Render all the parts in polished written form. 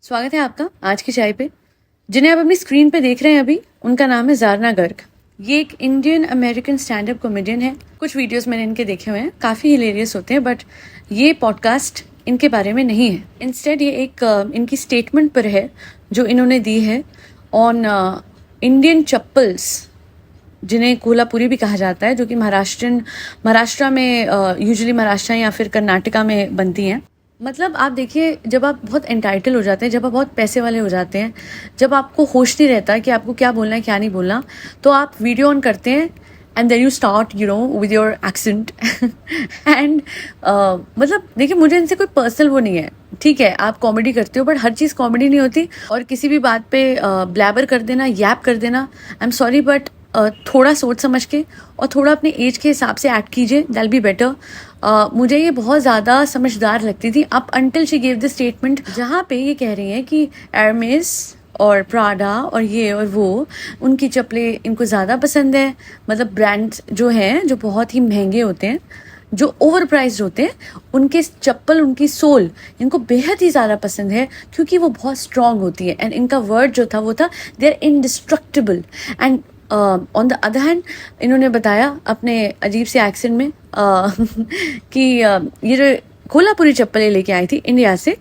स्वागत है आपका आज की चाय पे। जिन्हें आप अपनी स्क्रीन पे देख रहे हैं अभी, उनका नाम है ज़ारना गर्ग। ये एक Indian American stand up comedian है। कुछ वीडियोस मैंने इनके देखे हुए हैं, काफ़ी हिलेरियस होते हैं, बट ये पॉडकास्ट इनके बारे में नहीं है। इंस्टेड ये एक इनकी स्टेटमेंट पर है जो इन्होंने दी है ऑन इंडियन चप्पल्स, जिन्हें कोल्हापुरी भी कहा जाता है, जो कि महाराष्ट्र में यूजुअली महाराष्ट्र या फिर कर्नाटका में बनती हैं। मतलब आप देखिए, जब आप बहुत एंटाइटल हो जाते हैं, जब आप बहुत पैसे वाले हो जाते हैं, जब आपको होश नहीं रहता कि आपको क्या बोलना है क्या नहीं बोलना, तो आप वीडियो ऑन करते हैं and then you start with your accent and मतलब देखिए, मुझे इनसे कोई पर्सनल वो नहीं है, ठीक है, आप कॉमेडी करते हो, बट हर चीज़ कॉमेडी नहीं होती। और किसी भी बात पे ब्लैबर कर देना, यैप कर देना, आई एम सॉरी, बट थोड़ा सोच समझ के और थोड़ा अपने एज के हिसाब से एक्ट कीजिए, दैल बी बेटर। मुझे ये बहुत ज़्यादा समझदार लगती थी up until she give the statement, जहाँ पे ये कह रही हैं कि एर्मेस और प्राडा और ये और वो, उनकी चप्पलें इनको ज़्यादा पसंद है। मतलब ब्रांड्स जो हैं, जो बहुत ही महंगे होते हैं, जो ओवर प्राइज्ड होते हैं, उनके चप्पल, उनकी सोल इनको बेहद ही ज़्यादा पसंद है, क्योंकि वो बहुत स्ट्रॉन्ग होती है। एंड इनका वर्ड जो था वो था they are indestructible. And on the other hand इन्होंने बताया अपने अजीब से एक्सेंट में कि ये जो कोल्हापुरी चप्पलें लेके आई थी इंडिया से,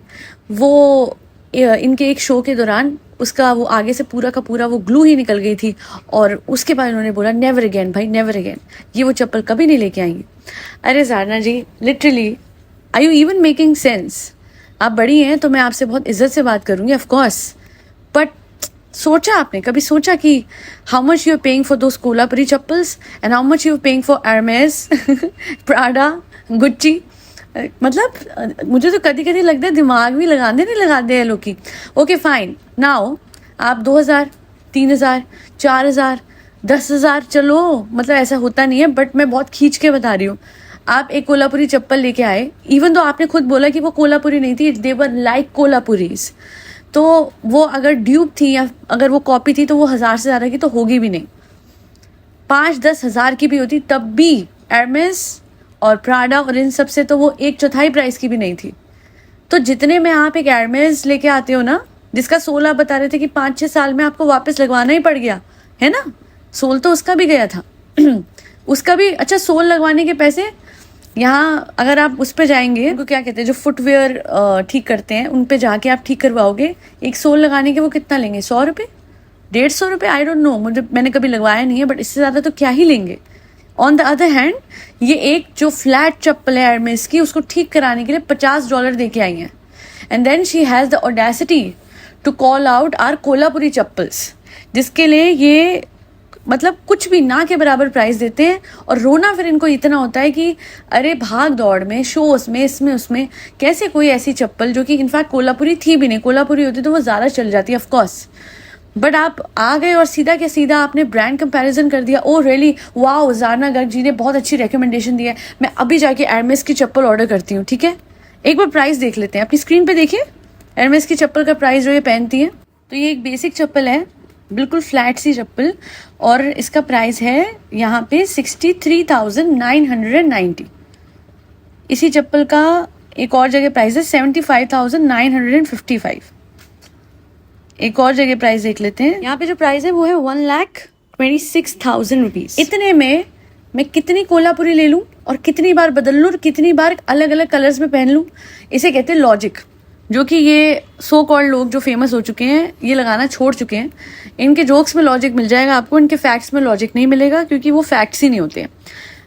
वो इनके एक शो के दौरान उसका वो आगे से पूरा का पूरा वो ग्लू ही निकल गई थी, और उसके बाद उन्होंने बोला नेवर अगेन भाई, नेवर अगेन, ये वो चप्पल कभी नहीं लेके आएंगे। अरे Zarna ji, literally are you even making sense? आप बड़ी हैं तो मैं आपसे बहुत इज्जत से बात करूँगी, ऑफ कोर्स, बट सोचा आपने कभी सोचा कि how much you are paying for those Kolhapuri chappals and how much you are paying for Hermes, Prada, Gucci? मतलब मुझे तो कभी कभी लगता है दिमाग भी नहीं लगाते हैं लोग की। ओके फाइन, नाउ आप 2000, 3000, 4000, 10,000, चलो मतलब ऐसा होता नहीं है, बट मैं बहुत खींच के बता रही हूँ। आप एक कोल्हापुरी चप्पल लेके आए, इवन तो आपने खुद बोला कि वो कोल्हापुरी नहीं थी, दे वर लाइक कोल्हापुरीज, तो वो अगर ड्यूब थी या अगर वो कॉपी थी तो वो 1000 से ज़्यादा की तो होगी भी नहीं। 5-10 हज़ार की भी होती तब भी एर्मेस और प्राडा और इन सब से तो वो 1/4 प्राइस की भी नहीं थी। तो जितने में आप एक एर्मेस लेके आते हो ना, जिसका सोल आप बता रहे थे कि 5-6 साल में आपको वापस लगवाना ही पड़ गया है ना, सोल तो उसका भी गया था उसका भी, अच्छा सोल लगवाने के पैसे यहाँ अगर आप उस पे जाएंगे, उनको क्या कहते हैं, जो फुटवेयर ठीक करते हैं, उन पे जाके आप ठीक करवाओगे, एक सोल लगाने के वो कितना लेंगे? 100 रुपये, 150 रुपये, आई डोंट नो, मैंने कभी लगवाया नहीं है, बट इससे ज़्यादा तो क्या ही लेंगे। ऑन द अदर हैंड ये एक जो फ्लैट चप्पल है एर्मेस की, उसको ठीक कराने के लिए $50 दे के आई हैं, and then she has the audacity to call out our Kolhapuri chappals, जिसके लिए ये मतलब कुछ भी ना के बराबर प्राइस देते हैं। और रोना फिर इनको इतना होता है कि अरे भाग दौड़ में, शोज में, इसमें उसमें, कैसे कोई ऐसी चप्पल जो कि इनफैक्ट कोल्हापुरी थी भी नहीं, कोल्हापुरी होती तो वो ज़्यादा चल जाती ऑफ कोर्स, बट आप आ गए और सीधा के सीधा आपने ब्रांड कंपैरिजन कर दिया। Oh really, wow, ज़ारना Garg ji ने बहुत अच्छी रिकमेंडेशन दी है, मैं अभी जाके एर्मेस की चप्पल ऑर्डर करती हूँ। ठीक है, एक बार प्राइस देख लेते हैं, अपनी स्क्रीन पे देखिए एर्मेस की चप्पल का प्राइस जो ये पहनती है। तो ये एक बेसिक चप्पल है, बिल्कुल फ्लैट सी चप्पल, और इसका प्राइस है यहाँ पे 63,990। इसी चप्पल का एक और जगह प्राइस है 75,955। एक और जगह प्राइस देख लेते हैं, यहाँ पे जो प्राइस है वो है 1,26,000 रुपीज। इतने में मैं कितनी कोल्हापुरी ले लूँ और कितनी बार बदल लूँ और कितनी बार अलग अलग कलर्स में पहन लूँ, इसे कहते हैं लॉजिक, जो कि ये सो कॉल्ड लोग जो फेमस हो चुके हैं ये लगाना छोड़ चुके हैं। इनके जोक्स में लॉजिक मिल जाएगा आपको, इनके फैक्ट्स में लॉजिक नहीं मिलेगा, क्योंकि वो फैक्ट्स ही नहीं होते हैं।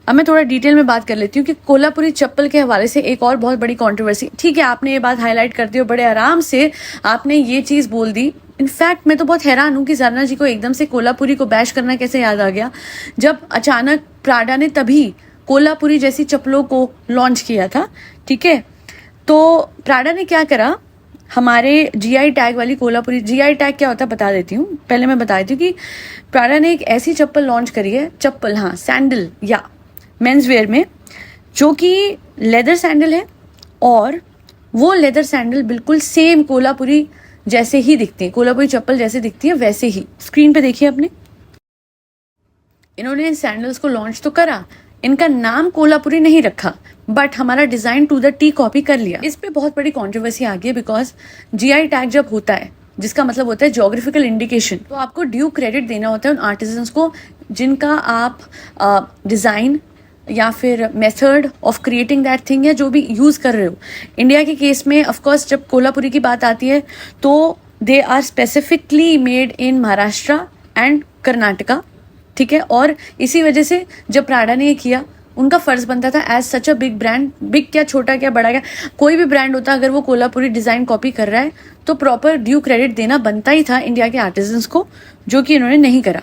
अब मैं थोड़ा डिटेल में बात कर लेती हूँ कि कोल्हापुरी चप्पल के हवाले से एक और बहुत बड़ी कंट्रोवर्सी, ठीक है, आपने ये बात हाईलाइट करते हो, बड़े आराम से आपने ये चीज़ बोल दी। इनफैक्ट मैं तो बहुत हैरान हूँ कि ज़ारना जी को एकदम से कोल्हापुरी को बैश करना कैसे याद आ गया, जब अचानक प्राडा ने तभी कोल्हापुरी जैसी चप्पलों को लॉन्च किया था। ठीक है, तो प्राडा ने क्या करा, हमारे जीआई टैग वाली कोल्हापुरी, जीआई टैग क्या होता है बता देती हूँ, पहले मैं बता देती हूँ कि प्राडा ने एक ऐसी चप्पल लॉन्च करी है, चप्पल हाँ सैंडल या मेंस वेयर में, जो कि लेदर सैंडल है, और वो लेदर सैंडल बिल्कुल सेम कोल्हापुरी जैसे ही दिखती है, कोल्हापुरी चप्पल जैसे दिखती है वैसे ही। स्क्रीन पे देखिए अपने, इन्होंने इन सैंडल्स को लॉन्च तो करा, इनका नाम कोल्हापुरी नहीं रखा बट हमारा design to the T copy कर लिया। इस पे बहुत बड़ी कंट्रोवर्सी आ गई है बिकॉज जीआई टैग जब होता है जिसका मतलब होता है ज्योग्राफिकल इंडिकेशन, तो आपको ड्यू क्रेडिट देना होता है उन आर्टिजन्स को जिनका आप डिजाइन या फिर method of creating that thing या जो भी यूज कर रहे हो। इंडिया के केस में ऑफकोर्स जब कोल्हापुरी की बात आती है तो they are specifically made in Maharashtra and Karnataka, ठीक है। और इसी वजह से जब प्राडा ने ये किया उनका फर्ज बनता था as such a big brand, big क्या छोटा क्या बड़ा क्या कोई भी ब्रांड होता, अगर वो कोल्हापुरी डिजाइन कॉपी कर रहा है तो प्रॉपर ड्यू क्रेडिट देना बनता ही था इंडिया के आर्टिजन्स को, जो कि इन्होंने नहीं करा।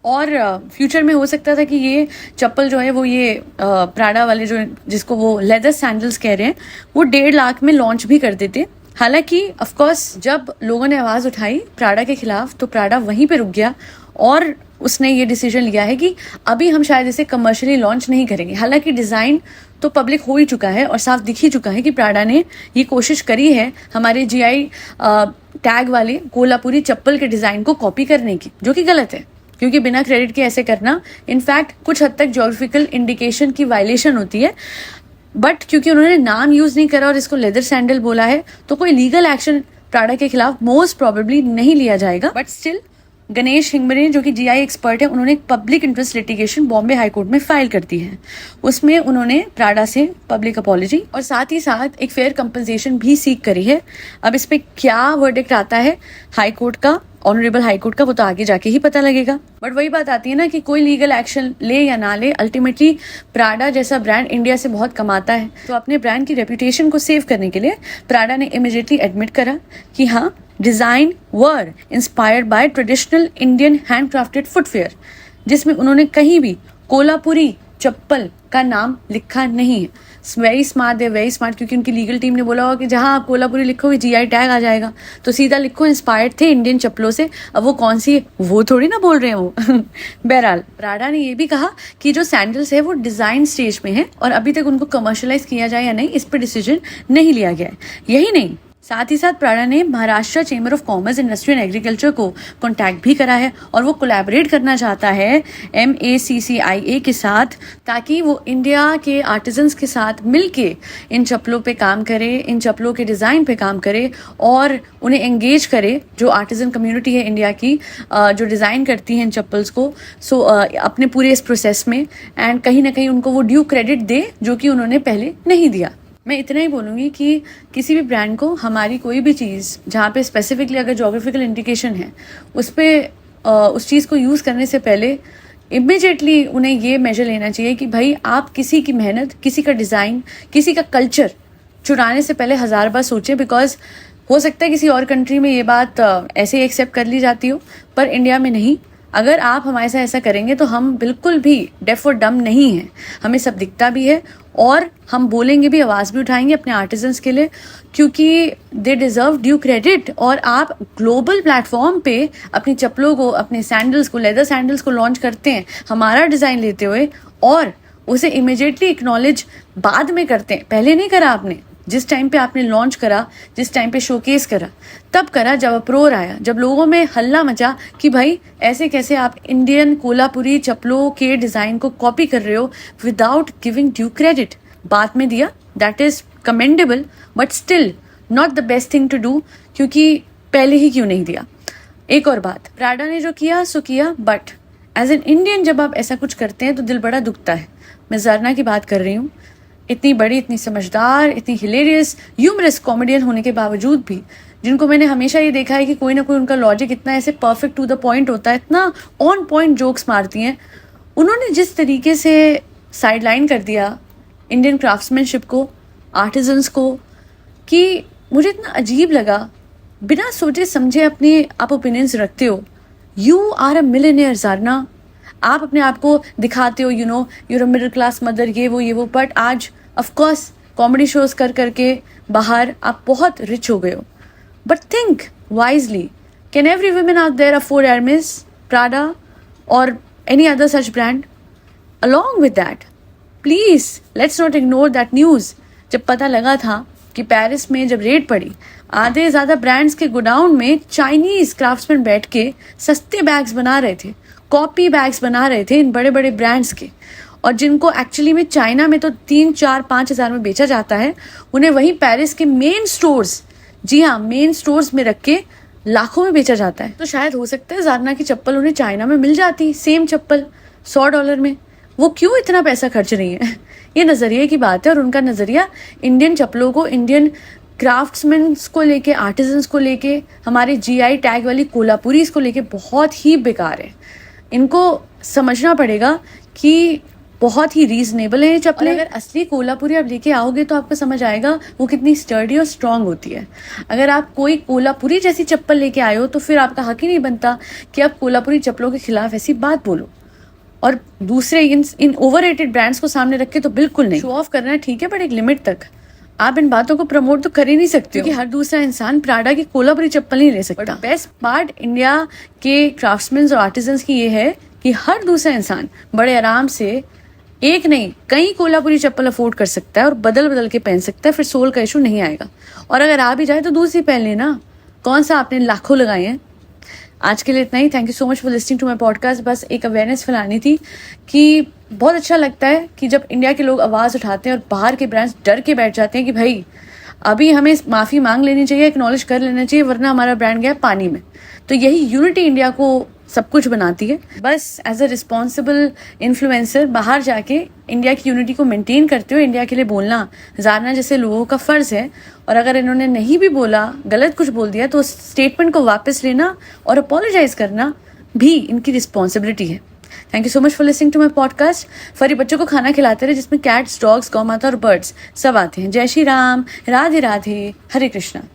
और फ्यूचर में हो सकता था कि ये चप्पल जो है वो ये प्राडा वाले जो जिसको वो लेदर सैंडल्स कह रहे हैं वो 1.5 लाख में लॉन्च भी कर देते। हालांकि ऑफकोर्स जब लोगों ने आवाज उठाई प्राडा के खिलाफ तो प्राडा वहीं पे रुक गया और उसने ये डिसीजन लिया है कि अभी हम शायद इसे कमर्शियली लॉन्च नहीं करेंगे। हालांकि डिजाइन तो पब्लिक हो ही चुका है और साफ दिख ही चुका है कि प्राडा ने ये कोशिश करी है हमारे जीआई टैग वाले कोल्हापुरी चप्पल के डिजाइन को कॉपी करने की, जो कि गलत है क्योंकि बिना क्रेडिट के ऐसे करना इनफैक्ट कुछ हद तक ज्योग्राफिकल इंडिकेशन की वायलेशन होती है। बट क्योंकि उन्होंने नाम यूज नहीं करा और इसको लेदर सैंडल बोला है तो कोई लीगल एक्शन प्राडा के खिलाफ मोस्ट प्रोबेबली नहीं लिया जाएगा। बट स्टिल गणेश हिंगमरे जो कि जीआई एक्सपर्ट है उन्होंने एक public interest litigation Bombay high court में फाइल कर दी है। उसमें उन्होंने प्राडा से पब्लिक अपॉलॉजी और साथ ही साथ एक फेयर कंपनसेशन भी सीख करी है। अब इस पे क्या वर्डिक्ट आता है हाईकोर्ट का, ऑनरेबल हाईकोर्ट का, वो तो आगे जाके ही पता लगेगा। बट वही बात आती है ना कि कोई लीगल एक्शन ले या ना ले, अल्टीमेटली प्राडा जैसा ब्रांड इंडिया से बहुत कमाता है, तो अपने ब्रांड की रेपुटेशन को सेव करने के लिए प्राडा ने इमीडिएटली एडमिट करा कि हाँ design were inspired by traditional Indian handcrafted footwear, जिसमें उन्होंने कहीं भी कोल्हापुरी चप्पल का नाम लिखा नहीं है। Very smart, they very smart, क्योंकि उनकी लीगल टीम ने बोला होगा कि जहां आप कोल्हापुरी लिखोगे जीआई टैग आ जाएगा, तो सीधा लिखो इंस्पायर्ड थे इंडियन चप्पलों से। अब वो कौन सी वो थोड़ी ना बोल रहे हैं वो बहरहाल प्राडा ने ये भी कहा कि जो सैंडल्स है वो डिजाइन स्टेज में है और अभी तक उनको कमर्शलाइज किया जाए या नहीं इस पर डिसीजन नहीं लिया गया है। यही नहीं, साथ ही साथ प्राडा ने Maharashtra chamber of commerce, industry and agriculture को कांटेक्ट भी करा है और वो कोलैबोरेट करना चाहता है MACCIA के साथ, ताकि वो इंडिया के आर्टिजन्स के साथ मिलके इन चप्पलों पे काम करे, इन चप्पलों के डिज़ाइन पे काम करे और उन्हें एंगेज करे, जो आर्टिजन कम्युनिटी है इंडिया की जो डिज़ाइन करती है इन चप्पल्स को, अपने पूरे इस प्रोसेस में, एंड कहीं ना कहीं उनको वो ड्यू क्रेडिट दे जो कि उन्होंने पहले नहीं दिया। मैं इतना ही बोलूँगी कि किसी भी ब्रांड को हमारी कोई भी चीज़ जहाँ पे स्पेसिफिकली अगर ज्योग्राफिकल इंडिकेशन है उस पर उस चीज़ को यूज़ करने से पहले इमीडिएटली उन्हें ये मेजर लेना चाहिए कि भाई आप किसी की मेहनत, किसी का डिज़ाइन, किसी का कल्चर चुराने से पहले 1000 बार सोचें। बिकॉज हो सकता है किसी और कंट्री में ये बात ऐसे ही एक्सेप्ट कर ली जाती हो पर इंडिया में नहीं। अगर आप हमारे साथ ऐसा करेंगे तो हम बिल्कुल भी डेफ और डम नहीं हैं, हमें सब दिखता भी है और हम बोलेंगे भी, आवाज़ भी उठाएंगे अपने आर्टिजन्स के लिए, क्योंकि दे डिज़र्व ड्यू क्रेडिट। और आप ग्लोबल प्लेटफॉर्म पे अपनी चप्पलों को, अपने सैंडल्स को, लेदर सैंडल्स को लॉन्च करते हैं हमारा डिज़ाइन लेते हुए और उसे इमिजिएटली एक्नॉलेज बाद में करते हैं। पहले नहीं करा आपने, जिस टाइम पे आपने लॉन्च करा, जिस टाइम पे शोकेस करा, तब करा जब अप्रोर आया, जब लोगों में हल्ला मचा कि भाई ऐसे कैसे आप इंडियन कोल्हापुरी चप्पलों के डिज़ाइन को कॉपी कर रहे हो विदाउट गिविंग ड्यू क्रेडिट। बाद में दिया, that is commendable but still not the best thing to do, क्योंकि पहले ही क्यों नहीं दिया। एक और बात, प्राडा ने जो किया सो किया, बट एज एन इंडियन जब आप ऐसा कुछ करते हैं तो दिल बड़ा दुखता है। मैं ज़रना की बात कर रही हूँ, इतनी बड़ी, इतनी समझदार, इतनी हिलेरियस, ह्यूमरस कॉमेडियन होने के बावजूद भी, जिनको मैंने हमेशा ये देखा है कि कोई ना कोई उनका लॉजिक इतना ऐसे परफेक्ट टू द पॉइंट होता है, इतना ऑन पॉइंट जोक्स मारती हैं, उन्होंने जिस तरीके से साइडलाइन कर दिया इंडियन क्राफ्ट्समैनशिप को, आर्टिजन्स को, कि मुझे इतना अजीब लगा। बिना सोचे समझे अपने आप ओपिनियंस रखते हो। You are a millionaire Zarna, आप अपने आप को दिखाते हो, you know you're a middle class mother, ये वो, बट आज ऑफकोर्स कॉमेडी शोज कर करके बाहर आप बहुत रिच हो गए हो। But think wisely, can every women out there afford Hermes, Prada और any other such brand? Along with that, please let's not ignore that news. जब पता लगा था कि पेरिस में जब रेड पड़ी, आधे ज़्यादा ब्रांड्स के गोडाउन में चाइनीज क्राफ्ट्समैन बैठ के सस्ते बैग्स बना रहे थे, कॉपी बैग्स बना रहे थे इन बड़े बड़े ब्रांड्स के, और जिनको एक्चुअली में चाइना में तो 3-4-5 हज़ार में बेचा जाता है, उन्हें वहीं पेरिस के मेन स्टोर्स, जी हाँ मेन स्टोर्स में रख के लाखों में बेचा जाता है। तो शायद हो सकता है ज़ारना की चप्पल उन्हें चाइना में मिल जाती, सेम चप्पल $100 में, वो क्यों इतना पैसा खर्च रही है। ये नज़रिए की बात है, और उनका नज़रिया इंडियन चप्पलों को, इंडियन क्राफ्ट्समैन को लेके, आर्टिजन्स को लेके, हमारे GI टैग वाली कोल्हापुरीज को लेके बहुत ही बेकार है। इनको समझना पड़ेगा कि बहुत ही रीजनेबल है ये चप्पलें। अगर असली कोल्हापुरी आप लेके आओगे तो आपको समझ आएगा वो कितनी स्टर्डी और स्ट्रांग होती है। अगर आप कोई कोल्हापुरी जैसी चप्पल लेके आए हो तो फिर आपका हक ही नहीं बनता कि आप कोल्हापुरी चप्पलों के खिलाफ ऐसी बात बोलो, और दूसरे इन ओवररेटेड ब्रांड्स को सामने रख के तो बिल्कुल नहीं। शो ऑफ करना है ठीक है, बट एक लिमिट तक। आप इन बातों को प्रमोट तो कर ही नहीं सकते, क्योंकि हर दूसरा इंसान प्राडा की कोल्हापुरी चप्पल नहीं ले सकता। बेस्ट पार्ट इंडिया के क्राफ्ट्समैन और आर्टिजन्स की ये है कि हर दूसरा इंसान बड़े आराम से एक नहीं कई कोल्हापुरी चप्पल अफोर्ड कर सकता है और बदल बदल के पहन सकता है, फिर सोल का इशू नहीं आएगा। और अगर आ भी जाए तो दूसरी पहन लेना, कौन सा आपने लाखों लगाए हैं। आज के लिए इतना ही। Thank you so much for listening to my podcast. बस एक अवेयरनेस फैलानी थी कि बहुत अच्छा लगता है कि जब इंडिया के लोग आवाज़ उठाते हैं और बाहर के ब्रांड्स डर के बैठ जाते हैं कि भाई अभी हमें माफ़ी मांग लेनी चाहिए, एक्नॉलेज कर लेना चाहिए, वरना हमारा ब्रांड गया पानी में। तो यही यूनिटी इंडिया को सब कुछ बनाती है। बस एज अ रिस्पॉन्सिबल इन्फ्लुएंसर बाहर जाके इंडिया की यूनिटी को मेंटेन करते हुए इंडिया के लिए बोलना ज़ारना जैसे लोगों का फ़र्ज़ है। और अगर इन्होंने नहीं भी बोला, गलत कुछ बोल दिया, तो स्टेटमेंट को वापस लेना और अपोलोजाइज करना भी इनकी रिस्पॉन्सिबिलिटी है। Thank you so much for listening to my podcast. फरी बच्चों को खाना खिलाते रहे जिसमें कैट्स, डॉग्स, गौ माता और बर्ड्स सब आते हैं। जय श्री राम, राधे राधे, हरे कृष्णा।